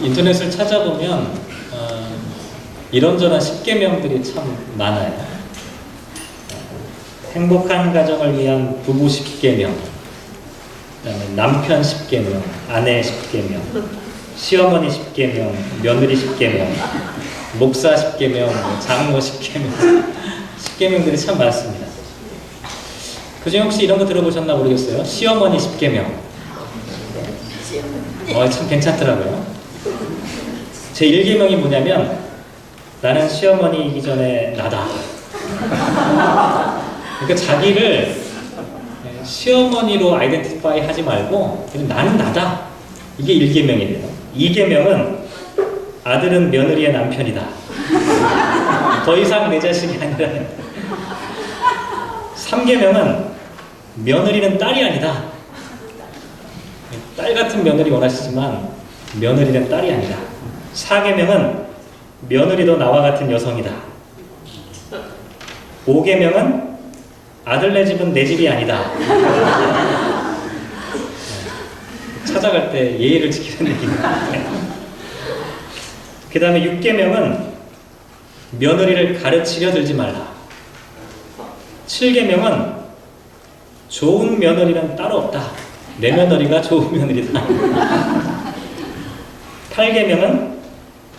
인터넷을 찾아보면 이런저런 십계명들이 참 많아요. 행복한 가정을 위한 부부 십계명, 그다음에 남편 십계명, 아내 십계명, 시어머니 십계명, 며느리 십계명, 목사 십계명, 장모 십계명, 십계명들이 참 많습니다. 그중에 혹시 이런 거 들어보셨나 모르겠어요. 시어머니 십계명. 참 괜찮더라고요. 제 1계명이 뭐냐면 나는 시어머니이기 전에 나다. 그러니까 자기를 시어머니로 아이덴티파이 하지 말고 그냥 나는 나다. 이게 1계명이래요. 2계명은 아들은 며느리의 남편이다. 더 이상 내 자식이 아니라. 3계명은 며느리는 딸이 아니다. 딸 같은 며느리 원하시지만 며느리는 딸이 아니다. 4계명은 며느리도 나와 같은 여성이다. 5계명은 아들네 집은 내 집이 아니다. 찾아갈 때 예의를 지키는 얘기입니다. 그 다음에 6계명은 며느리를 가르치려 들지 말라. 7계명은 좋은 며느리는 따로 없다. 내 며느리가 좋은 며느리다. 8계명은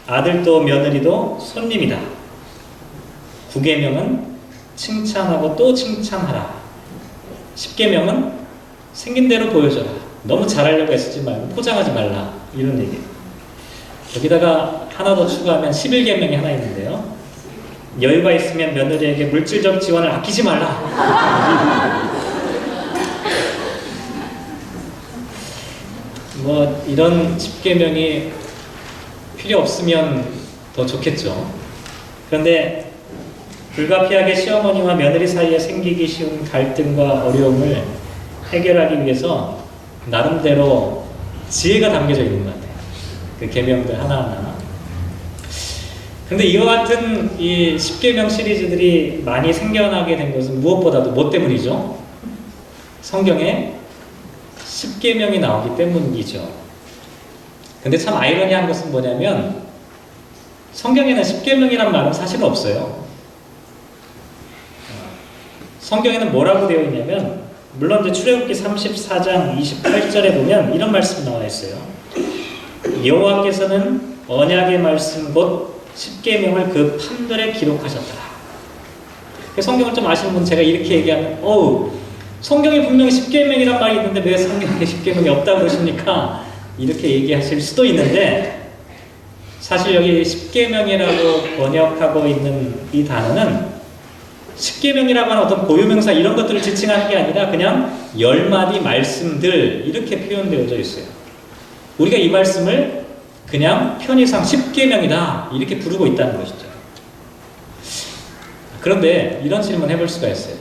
아들도 며느리도 손님이다. 9계명은 칭찬하고 또 칭찬하라. 10계명은 생긴 대로 보여줘라. 너무 잘하려고 애쓰지 말고 포장하지 말라. 이런 얘기예요. 여기다가 하나 더 추가하면 11계명이 하나 있는데요. 여유가 있으면 며느리에게 물질적 지원을 아끼지 말라. 이런 10계명이 필요 없으면 더 좋겠죠. 그런데 불가피하게 시어머니와 며느리 사이에 생기기 쉬운 갈등과 어려움을 해결하기 위해서 나름대로 지혜가 담겨져 있는 것 같아요. 그 계명들 하나하나. 근데 이와 같은 이 10계명 시리즈들이 많이 생겨나게 된 것은 무엇보다도 뭐 때문이죠? 성경에 10계명이 나오기 때문이죠. 근데 참 아이러니한 것은 뭐냐면 성경에는 10계명이란 말은 사실 없어요. 성경에는 뭐라고 되어 있냐면 물론 이제 출애굽기 34장 28절에 보면 이런 말씀이 나와 있어요. 여호와께서는 언약의 말씀 곧 10계명을 그 판들에 기록하셨더라. 성경을 좀 아시는 분 제가 이렇게 얘기하면 성경에 분명히 10계명이란 말이 있는데 왜 성경에 10계명이 없다고 그러십니까? 이렇게 얘기하실 수도 있는데 사실 여기 10계명이라고 번역하고 있는 이 단어는 10계명이라고 하는 어떤 고유명사 이런 것들을 지칭하는 게 아니라 그냥 10마디 말씀들 이렇게 표현되어져 있어요. 우리가 이 말씀을 그냥 편의상 10계명이다 이렇게 부르고 있다는 것이죠. 그런데 이런 질문 해볼 수가 있어요.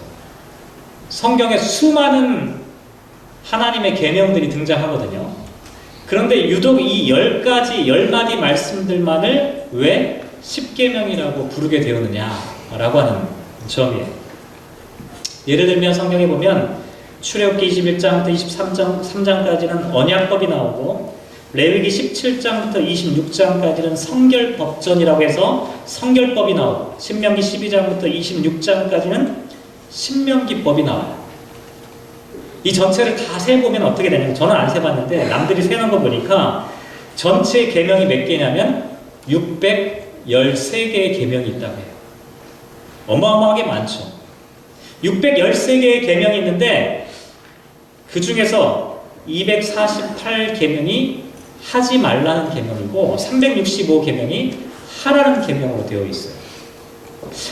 성경에 수많은 하나님의 계명들이 등장하거든요. 그런데 유독 이 10마디 말씀들만을 왜 10계명이라고 부르게 되었느냐라고 하는 점이에요. 예를 들면 성경에 보면 출애굽기 21장부터 23장까지는 언약법이 나오고 레위기 17장부터 26장까지는 성결법전이라고 해서 성결법이 나오고 신명기 12장부터 26장까지는 신명기법이 나와요. 이 전체를 다 세보면 어떻게 되냐면 저는 안 세봤는데 남들이 세는 거 보니까 전체 계명이 몇 개냐면 613개의 계명이 있다고 해요. 어마어마하게 많죠. 613개의 계명이 있는데 그 중에서 248계명이 하지 말라는 계명이고 365계명이 하라는 계명으로 되어 있어요.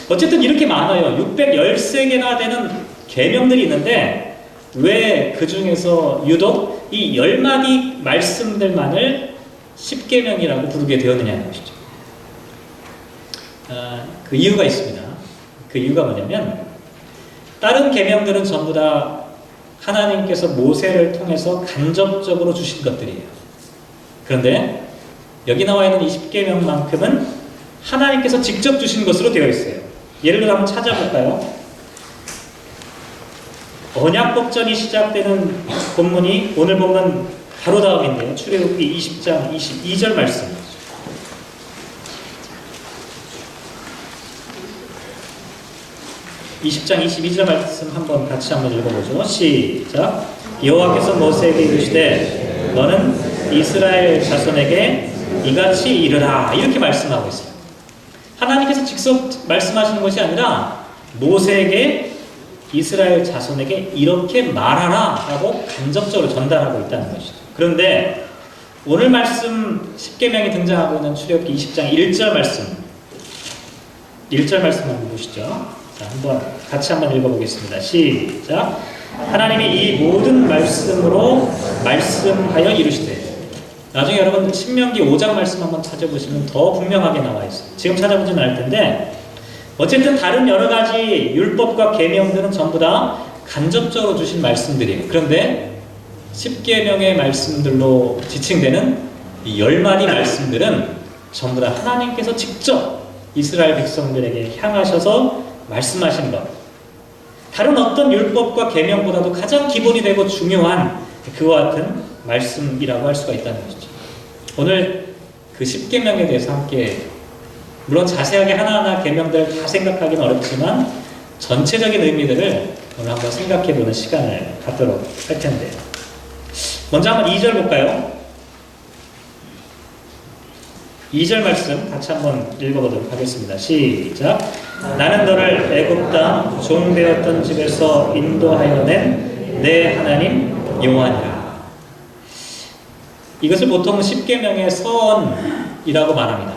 어쨌든 이렇게 많아요. 613개나 되는 계명들이 있는데 왜 그 중에서 유독 이 10마디 말씀들만을 10계명이라고 부르게 되었느냐는 것이죠. 그 이유가 있습니다. 그 이유가 뭐냐면 다른 계명들은 전부 다 하나님께서 모세를 통해서 간접적으로 주신 것들이에요. 그런데 여기 나와 있는 20계명만큼은 하나님께서 직접 주신 것으로 되어 있어요. 예를 들어 한번 찾아볼까요? 언약법전이 시작되는 본문이 오늘 보면 바로 다음인데요. 출애굽기 20장 22절 말씀. 20장 22절 말씀 같이 한번 읽어보죠. 시작. 여호와께서 모세에게 이르시되 너는 이스라엘 자손에게 이같이 이르라, 이렇게 말씀하고 있어요. 하나님께서 직접 말씀하시는 것이 아니라 모세에게, 이스라엘 자손에게 이렇게 말하라 라고 간접적으로 전달하고 있다는 것이죠. 그런데 오늘 말씀 10계명이 등장하고 있는 출애굽기 20장 1절 말씀, 1절 말씀 한번 보시죠. 자, 같이 한번 읽어보겠습니다. 시작. 하나님이 이 모든 말씀으로 말씀하여 이르시되, 나중에 여러분 신명기 5장 말씀 한번 찾아보시면 더 분명하게 나와 있어요. 지금 찾아보지는 않을 텐데, 어쨌든 다른 여러 가지 율법과 계명들은 전부 다 간접적으로 주신 말씀들이에요. 그런데 10계명의 말씀들로 지칭되는 이 10마디 말씀들은 전부 다 하나님께서 직접 이스라엘 백성들에게 향하셔서 말씀하신 것, 다른 어떤 율법과 계명보다도 가장 기본이 되고 중요한 그와 같은 말씀이라고 할 수가 있다는 것이죠. 오늘 그 10계명에 대해서 함께, 물론 자세하게 하나하나 계명들을 다 생각하기는 어렵지만 전체적인 의미들을 오늘 한번 생각해보는 시간을 갖도록 할 텐데요. 먼저 한번 2절 볼까요? 2절 말씀 같이 한번 읽어보도록 하겠습니다. 시작. 나는 너를 애굽 땅 종되었던 집에서 인도하여 낸 내 하나님 여호와니라. 이것을 보통 10계명의 서언이라고 말합니다.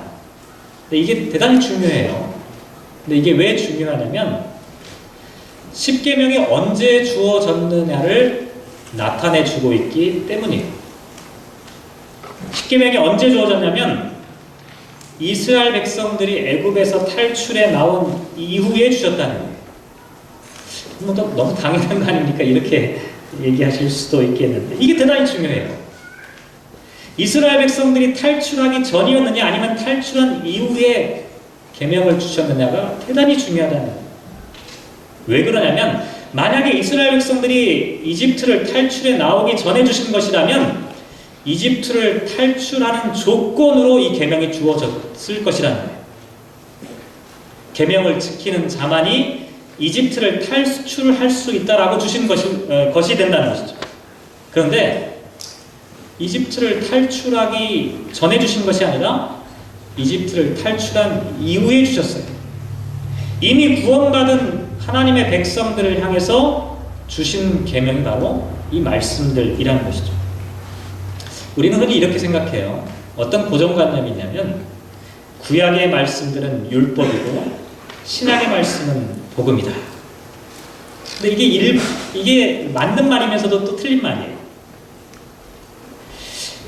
근데 이게 대단히 중요해요. 근데 이게 왜 중요하냐면 10계명이 언제 주어졌느냐를 나타내주고 있기 때문이에요. 10계명이 언제 주어졌냐면 이스라엘 백성들이 애굽에서 탈출해 나온 이후에 주셨다는 거예요. 너무 당연한 거 아닙니까? 이렇게 얘기하실 수도 있겠는데 이게 대단히 중요해요. 이스라엘 백성들이 탈출하기 전이었느냐 아니면 탈출한 이후에 계명을 주셨느냐가 대단히 중요하다는 거예요. 왜 그러냐면 만약에 이스라엘 백성들이 이집트를 탈출해 나오기 전에 주신 것이라면 이집트를 탈출하는 조건으로 이 계명이 주어졌을 것이라는 거예요. 계명을 지키는 자만이 이집트를 탈출할 수 있다라고 주신 것이 된다는 것이죠. 그런데 이집트를 탈출하기 전에 주신 것이 아니라 이집트를 탈출한 이후에 주셨어요. 이미 구원받은 하나님의 백성들을 향해서 주신 계명이 바로 이 말씀들이라는 것이죠. 우리는 흔히 이렇게 생각해요. 어떤 고정관념이 있냐면 구약의 말씀들은 율법이고 신약의 말씀은 복음이다. 근데 이게 맞는 말이면서도 또 틀린 말이에요.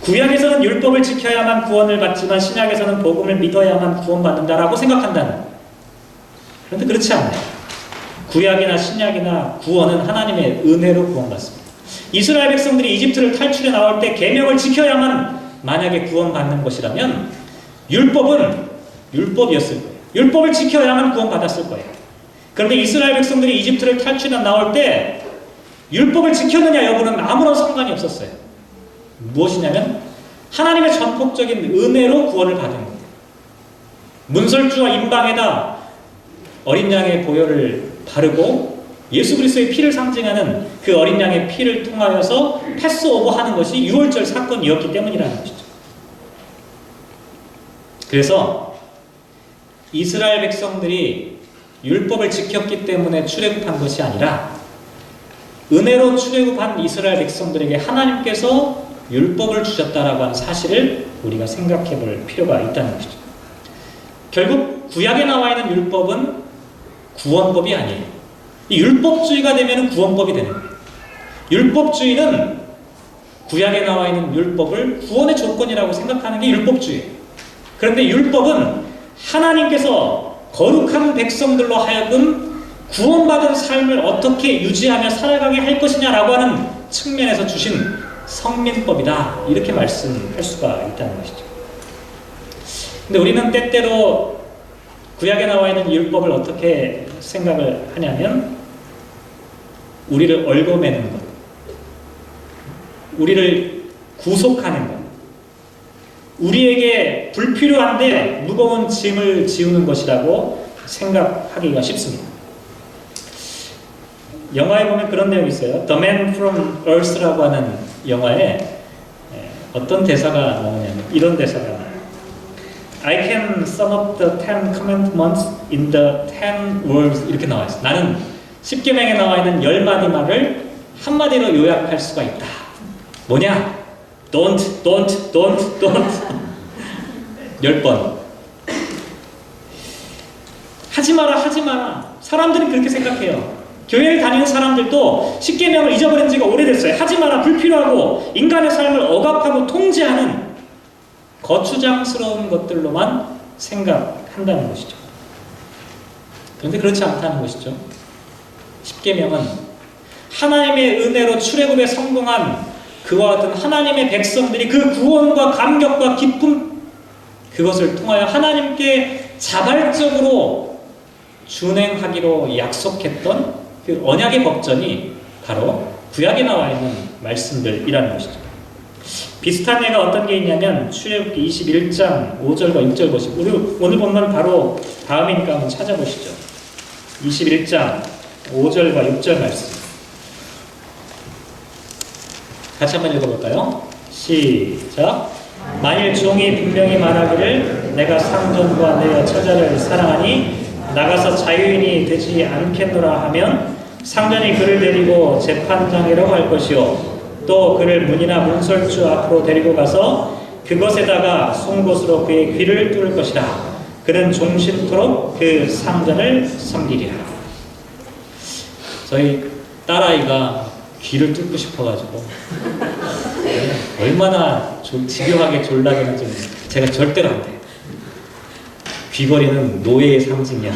구약에서는 율법을 지켜야만 구원을 받지만 신약에서는 복음을 믿어야만 구원받는다라고 생각한다는 거예요. 그런데 그렇지 않아요. 구약이나 신약이나 구원은 하나님의 은혜로 구원받습니다. 이스라엘 백성들이 이집트를 탈출해 나올 때 계명을 지켜야만 만약에 구원받는 것이라면 율법은 율법이었을 거예요. 율법을 지켜야만 구원받았을 거예요. 그런데 이스라엘 백성들이 이집트를 탈출해 나올 때 율법을 지켰느냐 여부는 아무런 상관이 없었어요. 무엇이냐면 하나님의 전폭적인 은혜로 구원을 받은 거예요. 문설주와 임방에다 어린 양의 보혈을 바르고 예수 그리스도의 피를 상징하는 그 어린 양의 피를 통하여서 패스오버하는 것이 유월절 사건이었기 때문이라는 것이죠. 그래서 이스라엘 백성들이 율법을 지켰기 때문에 출애굽한 것이 아니라 은혜로 출애굽한 이스라엘 백성들에게 하나님께서 율법을 주셨다라고 하는 사실을 우리가 생각해 볼 필요가 있다는 것이죠. 결국 구약에 나와 있는 율법은 구원법이 아니에요. 이 율법주의가 되면 구원법이 되는 거예요. 율법주의는 구약에 나와 있는 율법을 구원의 조건이라고 생각하는 게 율법주의예요. 그런데 율법은 하나님께서 거룩한 백성들로 하여금 구원받은 삶을 어떻게 유지하며 살아가게 할 것이냐라고 하는 측면에서 주신 성민법이다. 이렇게 말씀할 수가 있다는 것이죠. 근데 우리는 때때로 구약에 나와 있는 율법을 어떻게 생각을 하냐면 우리를 얽어매는 것, 우리를 구속하는 것, 우리에게 불필요한데 무거운 짐을 지우는 것이라고 생각하기가 쉽습니다. 영화에 보면 그런 내용이 있어요. The Man from Earth라고 하는 영화에 어떤 대사가 나오냐면 이런 대사가 나와요. I can sum up the 10 commandments in the 10 words 이렇게 나와 있어요. 나는 10계명에 나와 있는 10마디 말을 한마디로 요약할 수가 있다. 뭐냐? Don't. 10번. 하지 마라. 사람들이 그렇게 생각해요. 교회를 다니는 사람들도 10계명을 잊어버린 지가 오래됐어요. 하지 마라, 불필요하고 인간의 삶을 억압하고 통제하는 거추장스러운 것들로만 생각한다는 것이죠. 그런데 그렇지 않다는 것이죠. 10계명은 하나님의 은혜로 출애굽에 성공한 그와 같은 하나님의 백성들이 그 구원과 감격과 기쁨 그것을 통하여 하나님께 자발적으로 준행하기로 약속했던 그 언약의 법전이 바로 구약에 나와 있는 말씀들이라는 것이죠. 비슷한 예가 어떤 게 있냐면 출애굽기 21장 5절과 6절 보시고 우리 오늘 본문 바로 다음이니까 한번 찾아보시죠. 21장 5절과 6절 말씀 같이 한번 읽어볼까요? 시작. 만일 종이 분명히 말하기를 내가 상전과 내 처자를 사랑하니 나가서 자유인이 되지 않겠노라 하면 상전이 그를 데리고 재판장이라고 할 것이요 또 그를 문이나 문설주 앞으로 데리고 가서 그것에다가 송곳으로 그의 귀를 뚫을 것이라. 그는 종신토록 그 상전을 섬기리라. 저희 딸아이가 귀를 뚫고 싶어가지고 얼마나 집요하게 졸라기는지 제가 절대로 안 돼요. 귀걸이는 노예의 상징이야.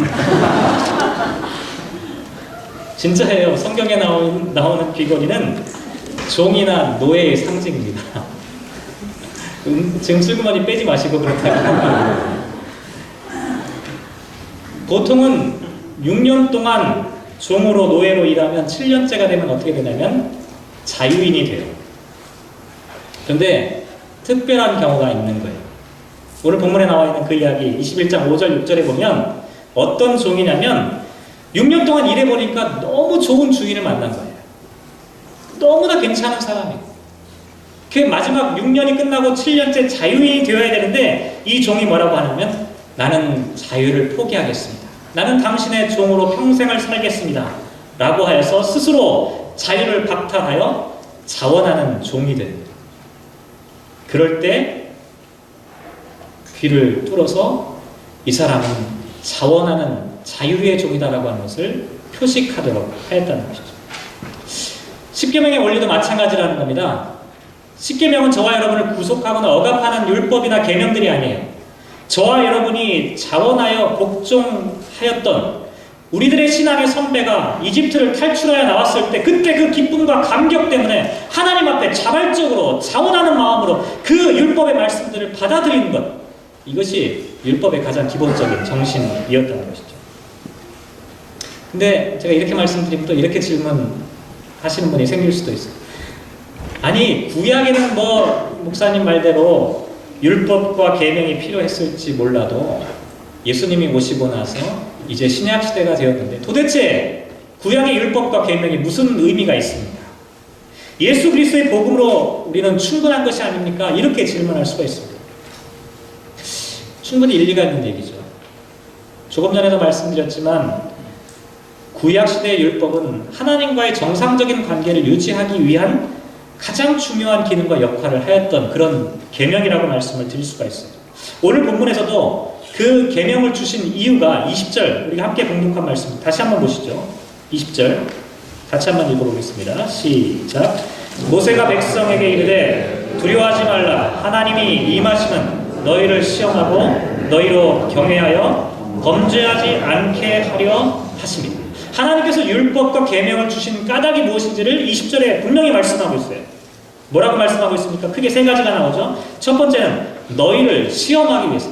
진짜예요. 성경에 나오는 귀걸이는 종이나 노예의 상징입니다. 지금 슬그머니 빼지 마시고 그렇다고. 보통은 6년 동안 종으로 노예로 일하면 7년째가 되면 어떻게 되냐면 자유인이 돼요. 그런데 특별한 경우가 있는 거예요. 오늘 본문에 나와 있는 그 이야기 21장 5절 6절에 보면 어떤 종이냐면 6년 동안 일해보니까 너무 좋은 주인을 만난 거예요. 너무나 괜찮은 사람이에요. 그 마지막 6년이 끝나고 7년째 자유인이 되어야 되는데 이 종이 뭐라고 하냐면 나는 자유를 포기하겠습니다. 나는 당신의 종으로 평생을 살겠습니다. 라고 하여서 스스로 자유를 박탈하여 자원하는 종이 됩니다. 그럴 때 귀를 뚫어서 이 사람은 자원하는 자유의 종이다라고 하는 것을 표식하도록 하였다는 것이죠. 10계명의 원리도 마찬가지라는 겁니다. 10계명은 저와 여러분을 구속하거나 억압하는 율법이나 계명들이 아니에요. 저와 여러분이 자원하여 복종하였던 우리들의 신앙의 선배가 이집트를 탈출하여 나왔을 때 그때 그 기쁨과 감격 때문에 하나님 앞에 자발적으로 자원하는 마음으로 그 율법의 말씀들을 받아들이는 것, 이것이 율법의 가장 기본적인 정신이었다는 것이죠. 근데 제가 이렇게 말씀드리면 또 이렇게 질문하시는 분이 생길 수도 있어요. 아니 구약에는 뭐 목사님 말대로 율법과 계명이 필요했을지 몰라도 예수님이 오시고 나서 이제 신약 시대가 되었는데 도대체 구약의 율법과 계명이 무슨 의미가 있습니까? 예수 그리스도의 복음으로 우리는 충분한 것이 아닙니까? 이렇게 질문할 수가 있습니다. 충분히 일리가 있는 얘기죠. 조금 전에도 말씀드렸지만 구약 시대의 율법은 하나님과의 정상적인 관계를 유지하기 위한 가장 중요한 기능과 역할을 하였던 그런 계명이라고 말씀을 드릴 수가 있어요. 오늘 본문에서도 그 계명을 주신 이유가 20절, 우리가 함께 봉독한 말씀 다시 한번 보시죠. 20절 같이 한번 읽어보겠습니다. 시작. 모세가 백성에게 이르되 두려워하지 말라. 하나님이 임하시면 너희를 시험하고 너희로 경외하여 범죄하지 않게 하려 하심이다. 하나님께서 율법과 계명을 주신 까닭이 무엇인지를 20절에 분명히 말씀하고 있어요. 뭐라고 말씀하고 있습니까? 크게 세 가지가 나오죠. 첫 번째는 너희를 시험하기 위해서.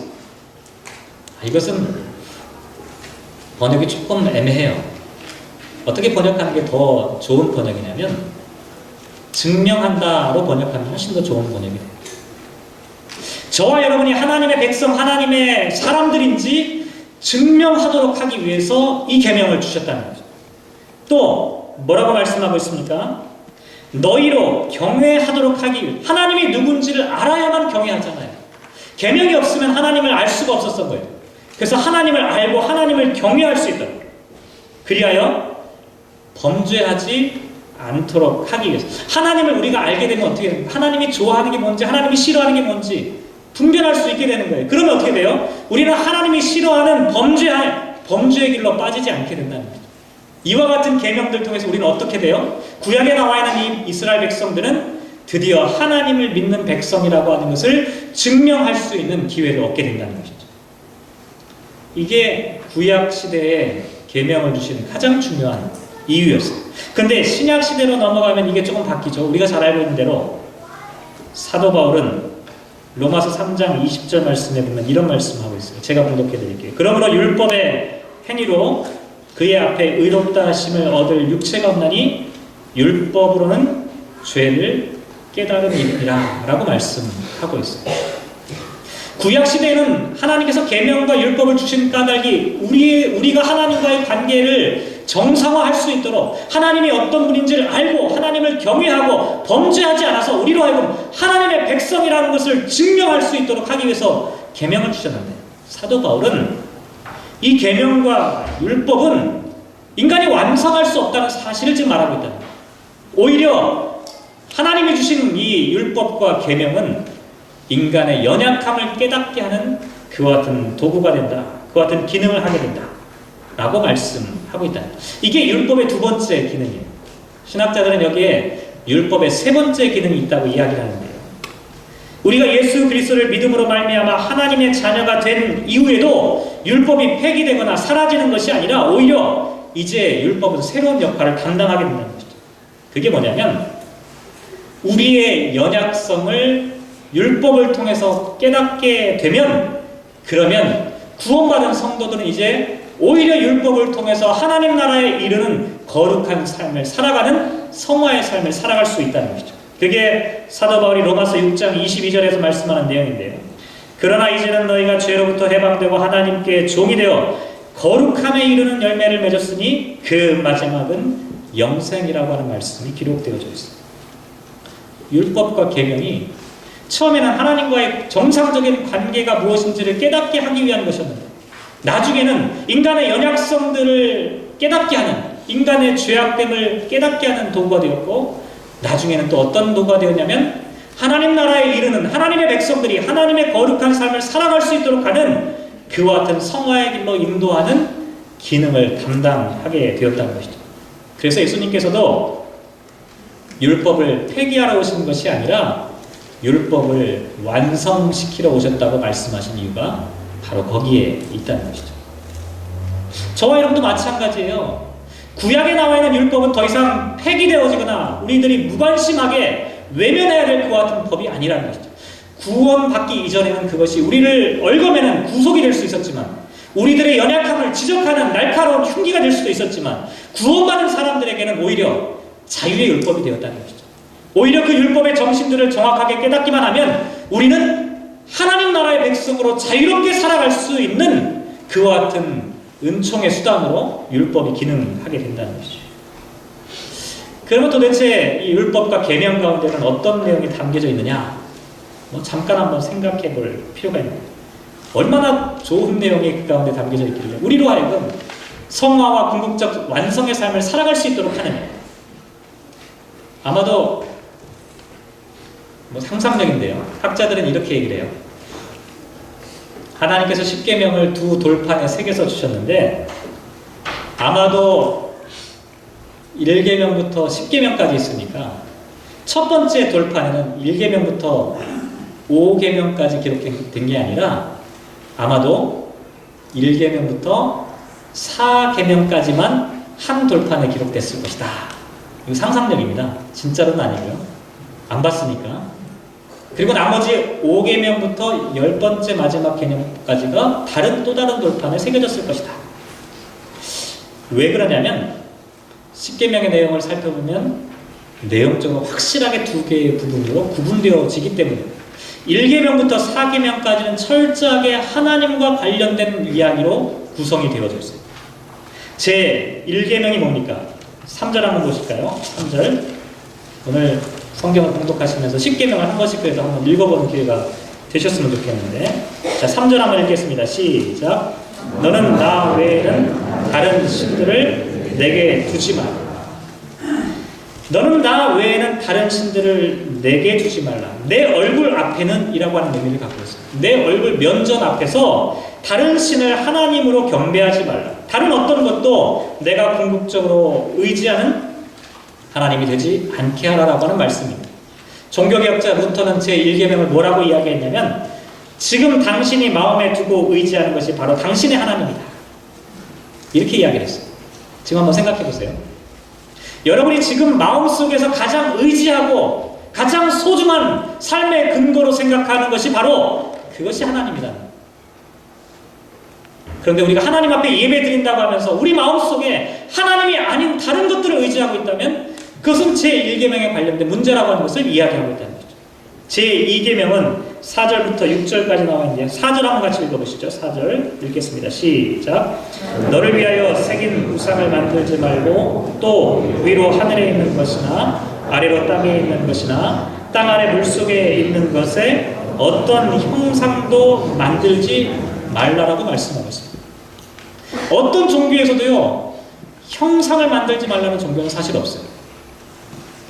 이것은 번역이 조금 애매해요. 어떻게 번역하는 게 더 좋은 번역이냐면 증명한다로 번역하면 훨씬 더 좋은 번역이에요. 저와 여러분이 하나님의 백성, 하나님의 사람들인지 증명하도록 하기 위해서 이 계명을 주셨다는 거죠. 또 뭐라고 말씀하고 있습니까? 너희로 경외하도록 하기 위해 하나님이 누군지를 알아야만 경외하잖아요. 계명이 없으면 하나님을 알 수가 없었던 거예요. 그래서 하나님을 알고 하나님을 경외할 수 있도록 그리하여 범죄하지 않도록 하기 위해서 하나님을 우리가 알게 되면 어떻게 됩니까? 하나님이 좋아하는 게 뭔지 하나님이 싫어하는 게 뭔지 분별할 수 있게 되는 거예요. 그러면 어떻게 돼요? 우리는 하나님이 싫어하는 범죄의 길로 빠지지 않게 된다는 거죠. 이와 같은 계명들 통해서 우리는 어떻게 돼요? 구약에 나와 있는 이 이스라엘 백성들은 드디어 하나님을 믿는 백성이라고 하는 것을 증명할 수 있는 기회를 얻게 된다는 것이죠. 이게 구약 시대에 계명을 주시는 가장 중요한 이유였어요. 근데 신약 시대로 넘어가면 이게 조금 바뀌죠. 우리가 잘 알고 있는 대로 사도 바울은 로마서 3장 20절 말씀에 보면 이런 말씀하고 있어요. 제가 봉독해 드릴게요. 그러므로 율법의 행위로 그의 앞에 의롭다 하심을 얻을 육체가 없나니 율법으로는 죄를 깨달음이니라 라고 말씀하고 있어요. 구약 시대에는 하나님께서 계명과 율법을 주신 까닭이 우리가 하나님과의 관계를 정상화할 수 있도록 하나님이 어떤 분인지를 알고 하나님을 경외하고 범죄하지 않아서 우리로 하여금 하나님의 백성이라는 것을 증명할 수 있도록 하기 위해서 계명을 주셨는데 사도 바울은 이 계명과 율법은 인간이 완성할 수 없다는 사실을 지금 말하고 있다. 오히려 하나님이 주신 이 율법과 계명은 인간의 연약함을 깨닫게 하는 그와 같은 도구가 된다. 그와 같은 기능을 하게 된다. 라고 말씀하고 있다. 이게 율법의 두 번째 기능이에요. 신학자들은 여기에 율법의 세 번째 기능이 있다고 이야기를 하는데요. 우리가 예수 그리스도를 믿음으로 말미암아 하나님의 자녀가 된 이후에도 율법이 폐기되거나 사라지는 것이 아니라 오히려 이제 율법은 새로운 역할을 담당하게 된다는 것이죠. 그게 뭐냐면 우리의 연약성을 율법을 통해서 깨닫게 되면 그러면 구원받은 성도들은 이제 오히려 율법을 통해서 하나님 나라에 이르는 거룩한 삶을 살아가는 성화의 삶을 살아갈 수 있다는 것이죠. 그게 사도 바울이 로마서 6장 22절에서 말씀하는 내용인데요. 그러나 이제는 너희가 죄로부터 해방되고 하나님께 종이 되어 거룩함에 이르는 열매를 맺었으니 그 마지막은 영생이라고 하는 말씀이 기록되어져 있습니다. 율법과 계명이 처음에는 하나님과의 정상적인 관계가 무엇인지를 깨닫게 하기 위한 것이었는데 나중에는 인간의 연약성들을 깨닫게 하는 인간의 죄악됨을 깨닫게 하는 도구가 되었고 나중에는 또 어떤 도구가 되었냐면 하나님 나라에 이르는 하나님의 백성들이 하나님의 거룩한 삶을 살아갈 수 있도록 하는 그와 같은 성화의 길로 인도하는 기능을 담당하게 되었다는 것이죠. 그래서 예수님께서도 율법을 폐기하러 오신 것이 아니라 율법을 완성시키러 오셨다고 말씀하신 이유가 바로 거기에 있다는 것이죠. 저와 여러분도 마찬가지예요. 구약에 나와 있는 율법은 더 이상 폐기되어지거나 우리들이 무관심하게 외면해야 될 그와 같은 법이 아니라는 것이죠. 구원받기 이전에는 그것이 우리를 얽어매는 구속이 될 수 있었지만 우리들의 연약함을 지적하는 날카로운 흉기가 될 수도 있었지만 구원받은 사람들에게는 오히려 자유의 율법이 되었다는 것이죠. 오히려 그 율법의 정신들을 정확하게 깨닫기만 하면 우리는 하나님 나라의 백성으로 자유롭게 살아갈 수 있는 그와 같은 은총의 수단으로 율법이 기능하게 된다는 것이죠. 그러면 도대체 이 율법과 계명 가운데는 어떤 내용이 담겨져 있느냐? 잠깐 한번 생각해 볼 필요가 있는 거예요. 얼마나 좋은 내용이 그 가운데 담겨져 있길래 우리로 하여금 성화와 궁극적 완성의 삶을 살아갈 수 있도록 하느냐? 아마도 상상력인데요. 학자들은 이렇게 얘기를 해요. 하나님께서 십계명을 두 돌판에 새겨서 주셨는데 아마도 1계명부터 10계명까지 있으니까 첫 번째 돌판에는 1계명부터 5계명까지 기록된 게 아니라 아마도 1계명부터 4계명까지만 한 돌판에 기록됐을 것이다. 이거 상상력입니다. 진짜로는 아니고요. 안 봤으니까. 그리고 나머지 5계명부터 10번째 마지막 계명까지가 또 다른 돌판에 새겨졌을 것이다. 왜 그러냐면 10계명의 내용을 살펴보면 내용적으로 확실하게 두 개의 부분으로 구분되어지기 때문에 1계명부터 4계명까지는 철저하게 하나님과 관련된 이야기로 구성이 되어져 있어요. 제 1계명이 뭡니까? 3절 한번 보실까요? 3절. 오늘 성경을 봉독하시면서 십계명을 한 번씩 그래도 한번 읽어보는 기회가 되셨으면 좋겠는데, 자, 3절 한번 읽겠습니다. 시작. 너는 나 외에는 다른 신들을 내게 두지 마라. 너는 나 외에는 다른 신들을 내게 두지 말라. 내 얼굴 앞에는 이라고 하는 의미를 갖고 있어요. 내 얼굴 면전 앞에서 다른 신을 하나님으로 경배하지 말라. 다른 어떤 것도 내가 궁극적으로 의지하는 하나님이 되지 않게 하라라고 하는 말씀입니다. 종교개혁자 루터는 제1계명을 뭐라고 이야기했냐면, 지금 당신이 마음에 두고 의지하는 것이 바로 당신의 하나님이다, 이렇게 이야기를 했어요. 지금 한번 생각해 보세요. 여러분이 지금 마음속에서 가장 의지하고 가장 소중한 삶의 근거로 생각하는 것이 바로 그것이 하나님이다. 그런데 우리가 하나님 앞에 예배 드린다고 하면서 우리 마음속에 하나님이 아닌 다른 것들을 의지하고 있다면 그것은 제1계명에 관련된 문제라고 하는 것을 이야기하고 있다는 거죠. 제2계명은 4절부터 6절까지 나와 있는데요. 4절 한번 같이 읽어보시죠. 4절 읽겠습니다. 시작. 너를 위하여 새긴 우상을 만들지 말고 또 위로 하늘에 있는 것이나 아래로 땅에 있는 것이나 땅 아래 물속에 있는 것에 어떤 형상도 만들지 말라라고 말씀하고 있습니다. 어떤 종교에서도요, 형상을 만들지 말라는 종교는 사실 없어요.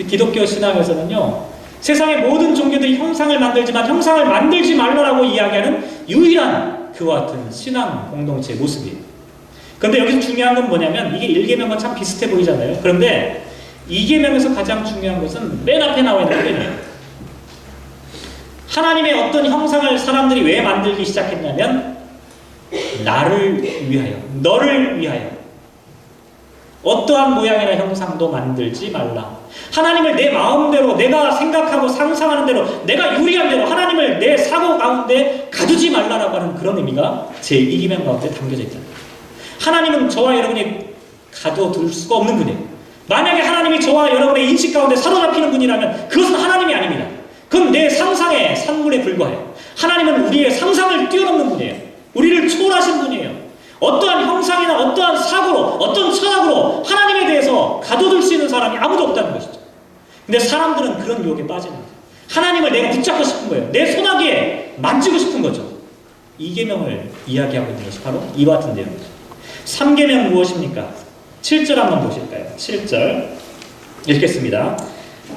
기독교 신앙에서는요, 세상의 모든 종교들이 형상을 만들지만 형상을 만들지 말라라고 이야기하는 유일한 그와 같은 신앙 공동체의 모습이에요. 그런데 여기서 중요한 건 뭐냐면, 이게 1계명과 참 비슷해 보이잖아요. 그런데 2계명에서 가장 중요한 것은 맨 앞에 나와 있는 표현이에요. 하나님의 어떤 형상을 사람들이 왜 만들기 시작했냐면, 나를 위하여, 너를 위하여 어떠한 모양이나 형상도 만들지 말라. 하나님을 내 마음대로, 내가 생각하고 상상하는 대로, 내가 유리한 대로 하나님을 내 사고 가운데 가두지 말라라고 하는 그런 의미가 제2계명 가운데 담겨져 있다. 하나님은 저와 여러분이 가둬둘 수가 없는 분이에요. 만약에 하나님이 저와 여러분의 인식 가운데 사로잡히는 분이라면 그것은 하나님이 아닙니다. 그건 내 상상의 산물에 불과해요. 하나님은 우리의 상상을 뛰어넘는 분이에요. 우리를 초월하신 분이에요. 어떠한 형상이나 어떠한 사고로, 어떤 철학으로 하나님에 대해서 가둬둘 수 있는 사람이 아무도 없다는 것이죠. 근데 사람들은 그런 유혹에 빠지는 거예요. 하나님을 내가 붙잡고 싶은 거예요. 내 손아귀에 만지고 싶은 거죠. 2계명을 이야기하고 있는 것이 바로 이와 같은 내용이죠. 3계명 무엇입니까? 7절 한번 보실까요? 7절 읽겠습니다.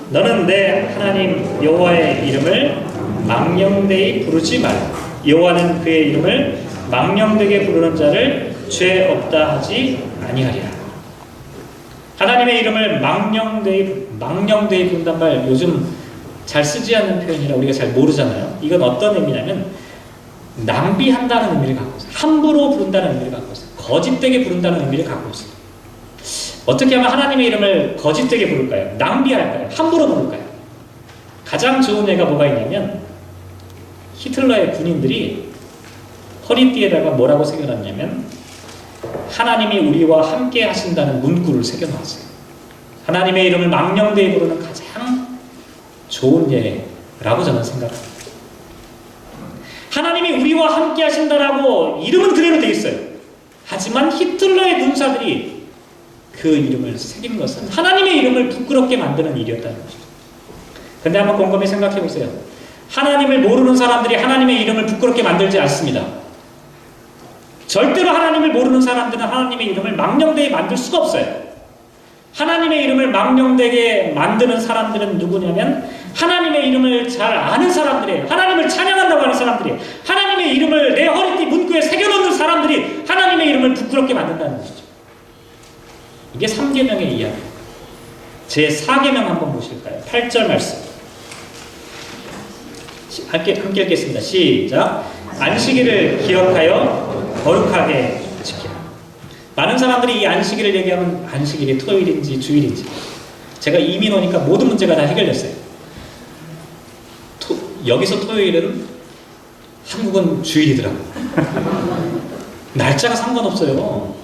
너는 내 하나님 여호와의 이름을 망령되이 부르지 말라. 여호와는 그의 이름을 망령되게 부르는 자를 죄 없다 하지 아니하리라. 하나님의 이름을 망령되이 부른단 말, 요즘 잘 쓰지 않는 표현이라 우리가 잘 모르잖아요. 이건 어떤 의미냐면 낭비한다는 의미를 갖고 있어요. 함부로 부른다는 의미를 갖고 있어요. 거짓되게 부른다는 의미를 갖고 있어요. 어떻게 하면 하나님의 이름을 거짓되게 부를까요? 낭비할까요? 함부로 부를까요? 가장 좋은 예가 뭐가 있냐면, 히틀러의 군인들이 허리띠에다가 뭐라고 새겨놨냐면, 하나님이 우리와 함께 하신다는 문구를 새겨놨어요. 하나님의 이름을 망령되이 부르는 가장 좋은 예라고 저는 생각합니다. 하나님이 우리와 함께 하신다라고 이름은 그대로 되어 있어요. 하지만 히틀러의 군사들이 그 이름을 새긴 것은 하나님의 이름을 부끄럽게 만드는 일이었다는 것이죠. 그런데 한번 곰곰이 생각해 보세요. 하나님을 모르는 사람들이 하나님의 이름을 부끄럽게 만들지 않습니다. 절대로 하나님을 모르는 사람들은 하나님의 이름을 망령되게 만들 수가 없어요. 하나님의 이름을 망령되게 만드는 사람들은 누구냐면 하나님의 이름을 잘 아는 사람들이에요. 하나님을 찬양한다고 하는 사람들이에요. 하나님의 이름을 내 허리띠 문구에 새겨놓는 사람들이 하나님의 이름을 부끄럽게 만든다는 것이죠. 이게 3계명의 이야기. 제 4계명 한번 보실까요? 8절 말씀. 함께 읽겠습니다. 시작. 안식일을 기억하여 거룩하게 지키라. 많은 사람들이 이 안식일을 얘기하면 안식일이 토요일인지 주일인지. 제가 이민 오니까 모든 문제가 다 해결됐어요. 여기서 토요일은 한국은 주일이더라고요. 날짜가 상관없어요.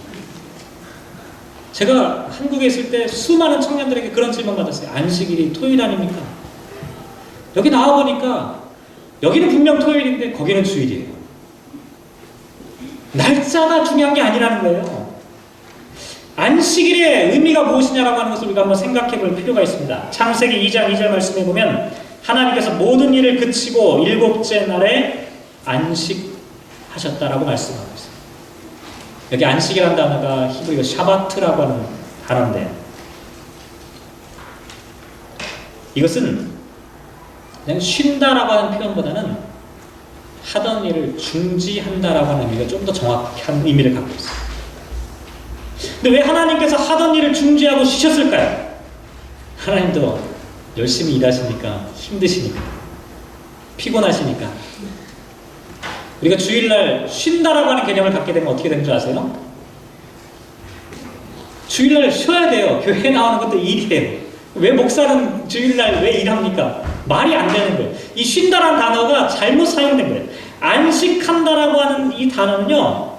제가 한국에 있을 때 수많은 청년들에게 그런 질문 받았어요. 안식일이 토요일 아닙니까? 여기 나와보니까 여기는 분명 토요일인데 거기는 주일이에요. 날짜가 중요한 게 아니라는 거예요. 안식일의 의미가 무엇이냐라고 하는 것을 우리가 한번 생각해 볼 필요가 있습니다. 창세기 2장 2절 말씀에 보면 하나님께서 모든 일을 그치고 일곱째 날에 안식하셨다라고 말씀하고 있어요. 여기 안식이라는 단어가 히브리어 샤바트라고 하는 단어인데, 이것은 그냥 쉰다라고 하는 표현보다는 하던 일을 중지한다라고 하는 의미가 좀 더 정확한 의미를 갖고 있어요. 근데 왜 하나님께서 하던 일을 중지하고 쉬셨을까요? 하나님도 열심히 일하시니까, 힘드시니까, 피곤하시니까. 우리가 주일날 쉰다라고 하는 개념을 갖게 되면 어떻게 되는 줄 아세요? 주일날 쉬어야 돼요. 교회에 나오는 것도 일이에요. 왜 목사는 주일날 왜 일합니까? 말이 안 되는 거예요. 이 쉰다라는 단어가 잘못 사용된 거예요. 안식한다라고 하는 이 단어는요,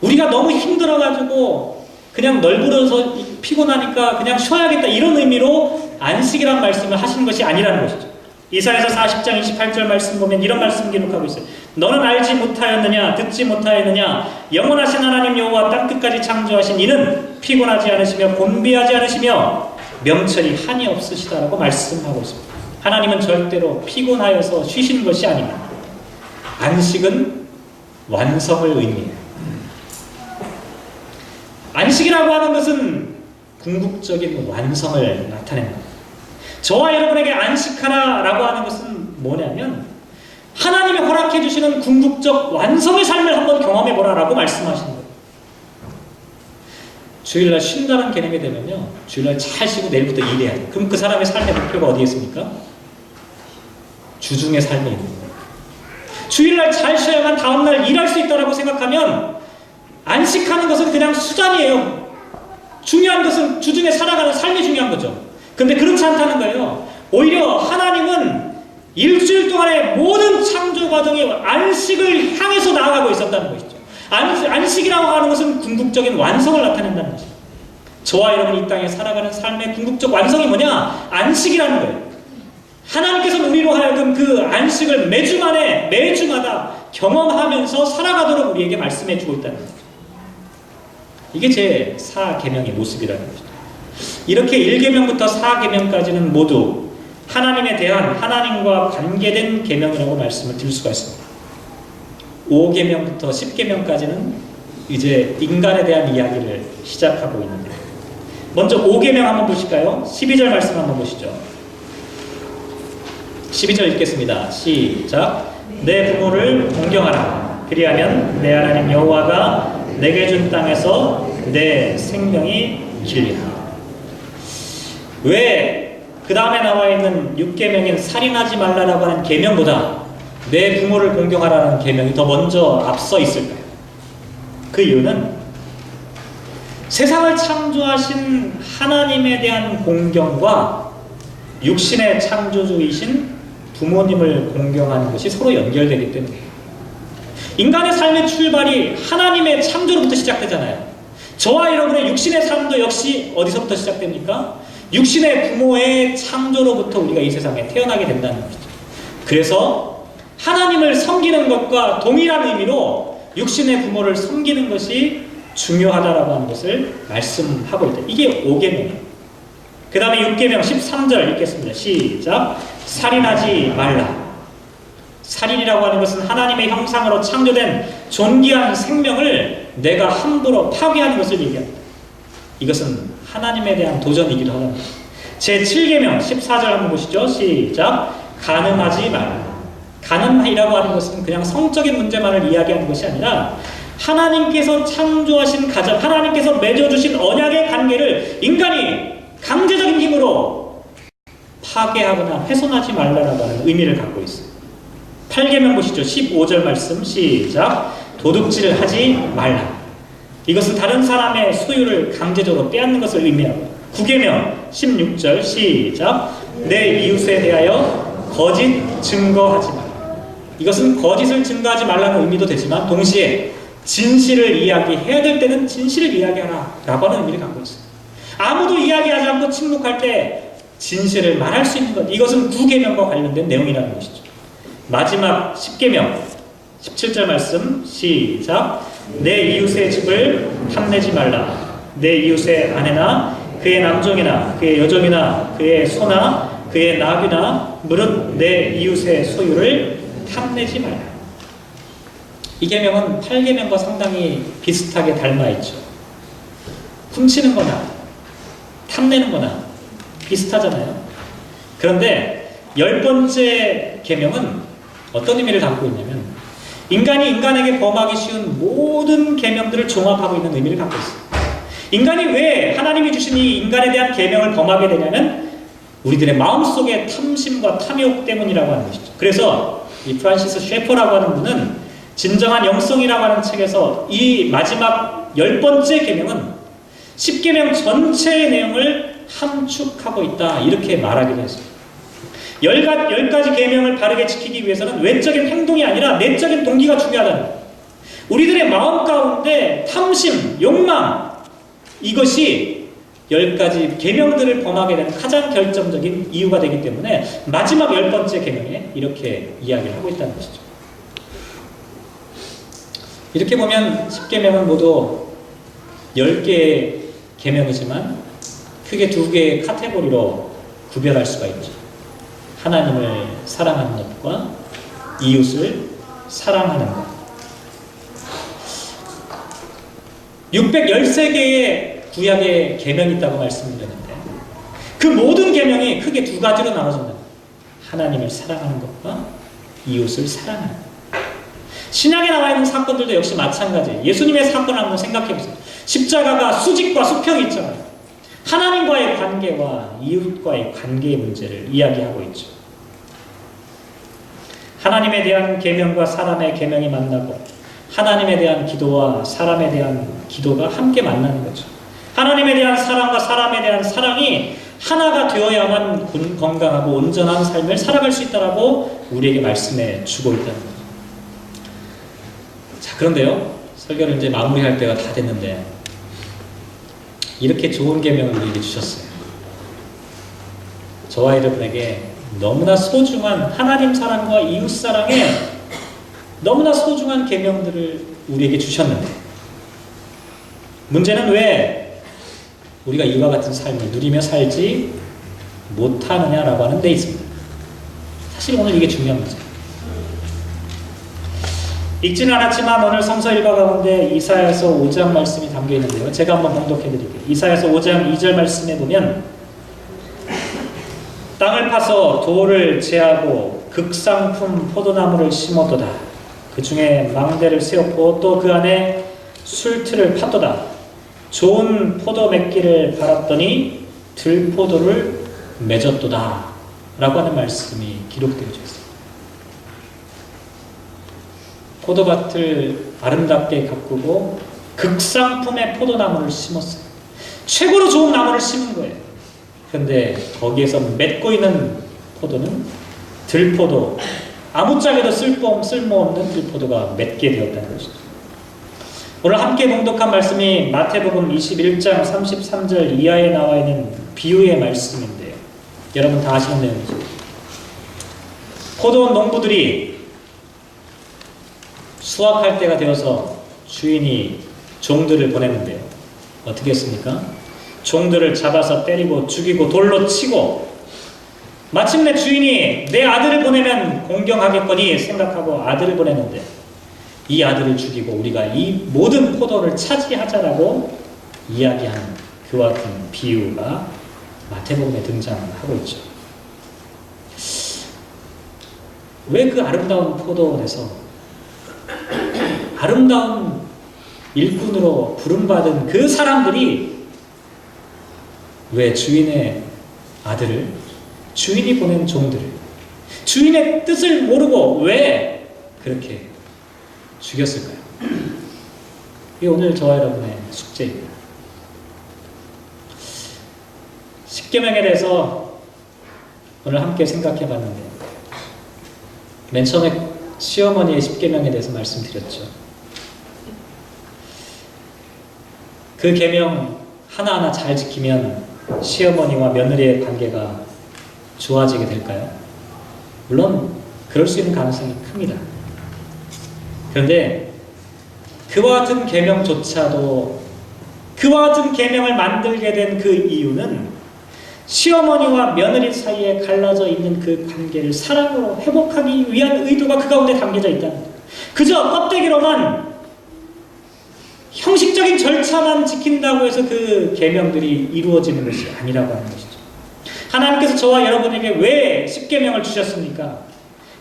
우리가 너무 힘들어가지고 그냥 널브러서 피곤하니까 그냥 쉬어야겠다 이런 의미로 안식이란 말씀을 하시는 것이 아니라는 것이죠. 이사야서 40장 28절 말씀 보면 이런 말씀 기록하고 있어요. 너는 알지 못하였느냐, 듣지 못하였느냐, 영원하신 하나님 여호와 땅끝까지 창조하신 이는 피곤하지 않으시며 곤비하지 않으시며 명철이 한이 없으시다라고 말씀하고 있습니다. 하나님은 절대로 피곤하여서 쉬시는 것이 아닙니다. 안식은 완성을 의미해요. 안식이라고 하는 것은 궁극적인 완성을 나타냅니다. 저와 여러분에게 안식하라라고 하는 것은 뭐냐면 하나님이 허락해 주시는 궁극적 완성의 삶을 한번 경험해 보라라고 말씀하시는 거예요. 주일날 쉰다는 개념이 되면요, 주일날 잘 쉬고 내일부터 일해야 돼요. 그럼 그 사람의 삶의 목표가 어디에 있습니까? 주중의 삶에 있는 거예요. 주일날 잘 쉬어야만 다음날 일할 수 있다고 생각하면 안식하는 것은 그냥 수단이에요. 중요한 것은 주중에 살아가는 삶이 중요한 거죠. 근데 그렇지 않다는 거예요. 오히려 하나님은 일주일 동안의 모든 창조 과정이 안식을 향해서 나아가고 있었다는 것이죠. 안식이라고 하는 것은 궁극적인 완성을 나타낸다는 것이죠. 저와 여러분이 이 땅에 살아가는 삶의 궁극적 완성이 뭐냐? 안식이라는 거예요. 하나님께서는 우리로 하여금 그 안식을 매주마다 경험하면서 살아가도록 우리에게 말씀해 주고 있다는 거죠. 이게 제 4계명의 모습이라는 거죠. 이렇게 1계명부터 4계명까지는 모두 하나님에 대한, 하나님과 관계된 계명이라고 말씀을 드릴 수가 있습니다. 5계명부터 10계명까지는 이제 인간에 대한 이야기를 시작하고 있는데, 먼저 5계명 한번 보실까요? 12절 말씀 한번 보시죠. 12절 읽겠습니다. 시작. 내 부모를 존경하라. 그리하면 내 하나님 여호와가 내게 준 땅에서 내 생명이 길리라. 왜 그 다음에 나와 있는 6계명인 살인하지 말라라고 하는 계명보다 내 부모를 공경하라는 계명이 더 먼저 앞서 있을까요? 그 이유는 세상을 창조하신 하나님에 대한 공경과 육신의 창조주이신 부모님을 공경하는 것이 서로 연결되기 때문이에요. 인간의 삶의 출발이 하나님의 창조로부터 시작되잖아요. 저와 여러분의 육신의 삶도 역시 어디서부터 시작됩니까? 육신의 부모의 창조로부터 우리가 이 세상에 태어나게 된다는 것이죠. 그래서 하나님을 섬기는 것과 동일한 의미로 육신의 부모를 섬기는 것이 중요하다라고 하는 것을 말씀하고 있다. 이게 5계명이에요. 그 다음에 6계명 13절 읽겠습니다. 시작. 살인하지 말라. 살인이라고 하는 것은 하나님의 형상으로 창조된 존귀한 생명을 내가 함부로 파괴하는 것을 얘기합니다. 이것은 하나님에 대한 도전이기도 합니다. 제7계명 14절 한번 보시죠. 시작. 간음하지 말라. 간음이라고 하는 것은 그냥 성적인 문제만을 이야기하는 것이 아니라 하나님께서 창조하신 가정, 하나님께서 맺어주신 언약의 관계를 인간이 강제적인 힘으로 파괴하거나 훼손하지 말라라고 하는 의미를 갖고 있어요. 8계명 보시죠. 15절 말씀 시작. 도둑질하지 말라. 이것은 다른 사람의 소유를 강제적으로 빼앗는 것을 의미하고, 9계명 16절 시작. 내 이웃에 대하여 거짓 증거하지 말라. 이것은 거짓을 증거하지 말라는 의미도 되지만 동시에 진실을 이야기해야 될 때는 진실을 이야기하라 라고 하는 의미를 갖고 있어요. 아무도 이야기하지 않고 침묵할 때 진실을 말할 수 있는 것, 이것은 9계명과 관련된 내용이라는 것이죠. 마지막 10계명 17절 말씀 시작. 내 이웃의 집을 탐내지 말라. 내 이웃의 아내나 그의 남종이나 그의 여종이나 그의 소나 그의 나귀나 무릇 내 이웃의 소유를 탐내지 말라. 이 계명은 8계명과 상당히 비슷하게 닮아 있죠. 훔치는 거나 탐내는 거나 비슷하잖아요. 그런데 10번째 계명은 어떤 의미를 담고 있냐면 인간이 인간에게 범하기 쉬운 모든 계명들을 종합하고 있는 의미를 갖고 있습니다. 인간이 왜 하나님이 주신 이 인간에 대한 계명을 범하게 되냐면 우리들의 마음속의 탐심과 탐욕 때문이라고 하는 것이죠. 그래서 이 프란시스 셰퍼라고 하는 분은 진정한 영성이라고 하는 책에서 이 마지막 10번째 계명은 10계명 전체의 내용을 함축하고 있다 이렇게 말하기도 했습니다. 10가지 계명을 바르게 지키기 위해서는 외적인 행동이 아니라 내적인 동기가 중요하다는 거예요. 우리들의 마음 가운데 탐심, 욕망 이것이 10가지 계명들을 범하게 되는 가장 결정적인 이유가 되기 때문에 마지막 10번째 계명에 이렇게 이야기를 하고 있다는 것이죠. 이렇게 보면 10계명은 모두 10개의 계명이지만 크게 2개의 카테고리로 구별할 수가 있죠. 하나님을 사랑하는 것과 이웃을 사랑하는 것. 613개의 구약의 계명이 있다고 말씀드렸는데 그 모든 계명이 크게 2가지로 나눠집니다. 하나님을 사랑하는 것과 이웃을 사랑하는 것. 신약에 나와 있는 사건들도 역시 마찬가지예요. 예수님의 사건을 한번 생각해 보세요. 십자가가 수직과 수평이 있잖아요. 하나님과의 관계와 이웃과의 관계의 문제를 이야기하고 있죠. 하나님에 대한 계명과 사람의 계명이 만나고 하나님에 대한 기도와 사람에 대한 기도가 함께 만나는 거죠. 하나님에 대한 사랑과 사람에 대한 사랑이 하나가 되어야만 건강하고 온전한 삶을 살아갈 수 있다라고 우리에게 말씀해 주고 있다는 거죠. 자, 그런데요. 설교를 이제 마무리할 때가 다 됐는데 이렇게 좋은 계명을 우리에게 주셨어요. 저와 여러분에게 너무나 소중한 하나님 사랑과 이웃 사랑에 너무나 소중한 계명들을 우리에게 주셨는데 문제는 왜 우리가 이와 같은 삶을 누리며 살지 못하느냐라고 하는 데 있습니다. 사실 오늘 이게 중요한 거죠. 읽지는 않았지만 오늘 성서 일과 가운데 이사야서 5장 말씀이 담겨 있는데요. 제가 한번 봉독해 드릴게요. 이사야서 5장 2절 말씀에 보면 땅을 파서 돌을 제하고 극상품 포도나무를 심어도다. 그 중에 망대를 세웠고 또 그 안에 술틀을 팠도다. 좋은 포도 맺기를 바랐더니 들포도를 맺었도다. 라고 하는 말씀이 기록되어져 있습니다. 포도밭을 아름답게 가꾸고 극상품의 포도나무를 심었어요. 최고로 좋은 나무를 심은 거예요. 그런데 거기에서 맺고 있는 포도는 들포도, 아무짝에도 쓸모없는 들포도가 맺게 되었다는 것이죠. 오늘 함께 봉독한 말씀이 마태복음 21장 33절 이하에 나와 있는 비유의 말씀인데요. 여러분 다 아시는 내용이죠. 포도 농부들이 수확할 때가 되어서 주인이 종들을 보냈는데요. 어떻게 했습니까? 종들을 잡아서 때리고 죽이고 돌로 치고 마침내 주인이 내 아들을 보내면 공경하겠거니 생각하고 아들을 보냈는데 이 아들을 죽이고 우리가 이 모든 포도를 차지하자라고 이야기하는 그와 같은 비유가 마태복음에 등장하고 있죠. 왜 그 아름다운 포도원에서 아름다운 일꾼으로 부름받은 그 사람들이 왜 주인의 아들을, 주인이 보낸 종들을, 주인의 뜻을 모르고 왜 그렇게 죽였을까요? 이게 오늘 저와 여러분의 숙제입니다. 십계명에 대해서 오늘 함께 생각해 봤는데 맨 처음에 시어머니의 십계명에 대해서 말씀드렸죠. 그 계명 하나하나 잘 지키면 시어머니와 며느리의 관계가 좋아지게 될까요? 물론 그럴 수 있는 가능성이 큽니다. 그런데 그와 같은 계명조차도 그와 같은 계명을 만들게 된 그 이유는 시어머니와 며느리 사이에 갈라져 있는 그 관계를 사랑으로 회복하기 위한 의도가 그 가운데 담겨져 있다는 거예요. 그저 껍데기로만 형식적인 절차만 지킨다고 해서 그 계명들이 이루어지는 것이 아니라고 하는 것이죠. 하나님께서 저와 여러분에게 왜 십계명을 주셨습니까?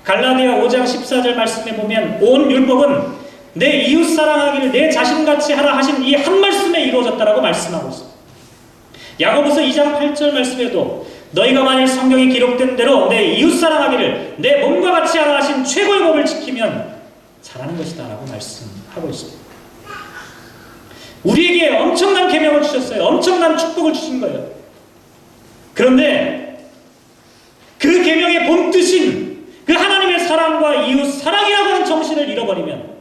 갈라디아 5장 14절 말씀에 보면 온 율법은 내 이웃 사랑하기를 내 자신같이 하라 하신 이 한 말씀에 이루어졌다라고 말씀하고 있습니다. 야고보서 2장 8절 말씀에도 너희가 만일 성경에 기록된 대로 내 이웃 사랑하기를 내 몸과 같이 하라 하신 최고의 법을 지키면 잘하는 것이다 라고 말씀하고 있습니다. 우리에게 엄청난 계명을 주셨어요. 엄청난 축복을 주신 거예요. 그런데 그 계명의 본뜻인 그 하나님의 사랑과 이웃 사랑이라고 하는 정신을 잃어버리면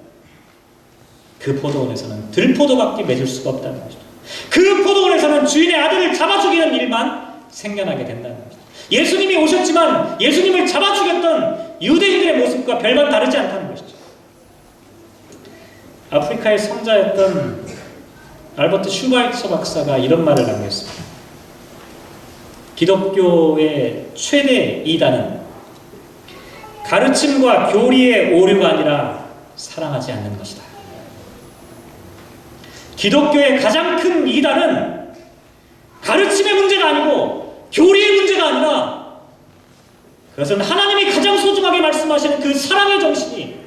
그 포도원에서는 들포도밖에 맺을 수가 없다는 것이죠. 그 포도원에서는 주인의 아들을 잡아 죽이는 일만 생겨나게 된다는 것이죠. 예수님이 오셨지만 예수님을 잡아 죽였던 유대인들의 모습과 별반 다르지 않다는 것이죠. 아프리카의 성자였던 알버트 슈바이처 박사가 이런 말을 남겼습니다. 기독교의 최대 이단은 가르침과 교리의 오류가 아니라 사랑하지 않는 것이다. 기독교의 가장 큰 이단은 가르침의 문제가 아니고 교리의 문제가 아니라 그것은 하나님이 가장 소중하게 말씀하시는 그 사랑의 정신이,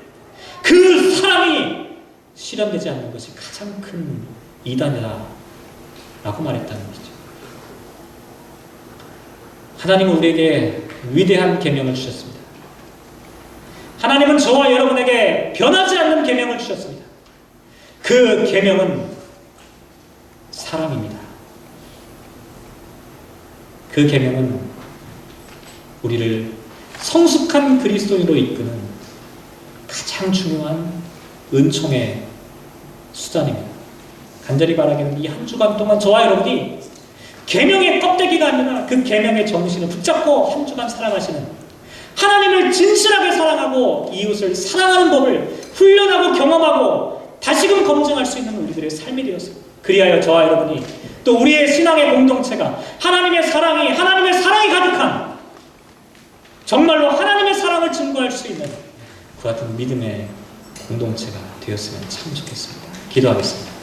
그 사랑이 실현되지 않는 것이 가장 큰 이단이다 라고 말했다는 것이죠. 하나님은 우리에게 위대한 계명을 주셨습니다. 하나님은 저와 여러분에게 변하지 않는 계명을 주셨습니다. 그 계명은 사랑입니다. 그 계명은 우리를 성숙한 그리스도인으로 이끄는 가장 중요한 은총의 수단입니다. 간절히 바라기는 이 한 주간 동안 저와 여러분이 계명의 껍데기가 아니라 그 계명의 정신을 붙잡고 한 주간 살아가시는, 하나님을 진실하게 사랑하고 이웃을 사랑하는 법을 훈련하고 경험하고 다시금 검증할 수 있는 우리들의 삶이 되었습니다. 그리하여 저와 여러분이 또 우리의 신앙의 공동체가 하나님의 사랑이 가득한, 정말로 하나님의 사랑을 증거할 수 있는 그 같은 믿음의 공동체가 되었으면 참 좋겠습니다. 기도하겠습니다.